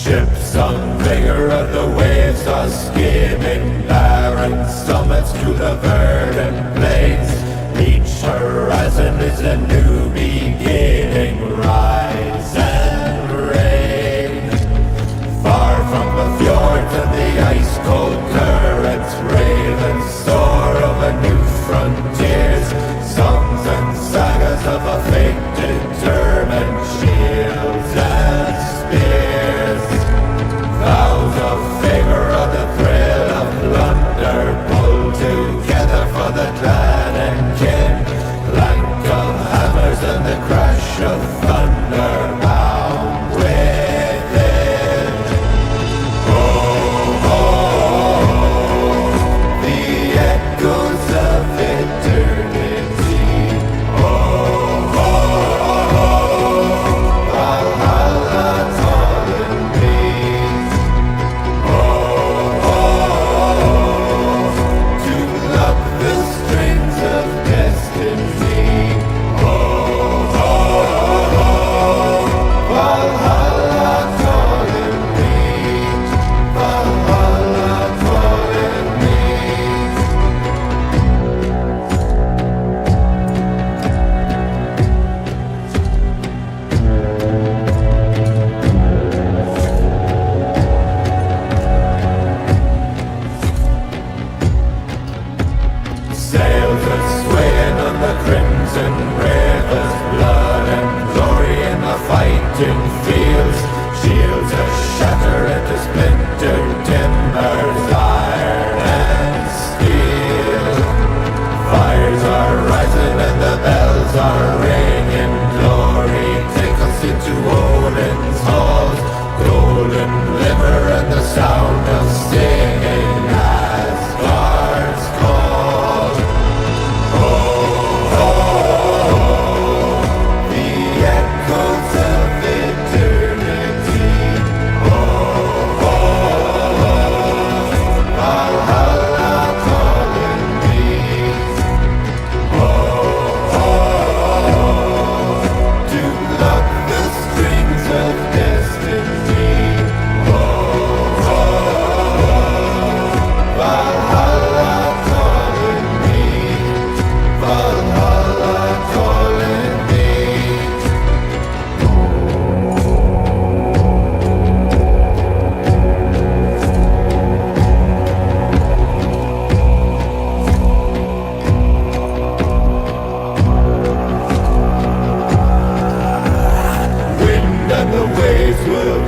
Ships on vigor of the waves are skimming barren summits to the verdant plains. Each horizon is a new beginning. Rise and reign. Far from the fjords and the ice-cold currents, ravens soar over new frontiers. Songs and sagas of a fate determined, shields and spears. Vows of favor of the thrill of plunder, pull together for the clan and kin. Clank of hammers and the crash of thunder bound within. Oh, oh, the echoes of eternity. Oh, oh, oh, Valhalla calling me. To love the strings of destiny. Oh, oh, oh, Valhalla calling me. Valhalla calling me. Sails are swaying on the crimson rivers, blood and glory in the fighting fields. Shields are shattered into splintered timbers, iron and steel. Fires are rising and the bells are ringing. Glory take us into Odin's halls. Golden glimmer and the sound of singing. Asgard's call. The echoes of eternity. Oh, oh, Valhalla calling me. Oh, to lock the strings of destiny. Oh, Valhalla calling me. Valhalla calling me. Wind and the waves will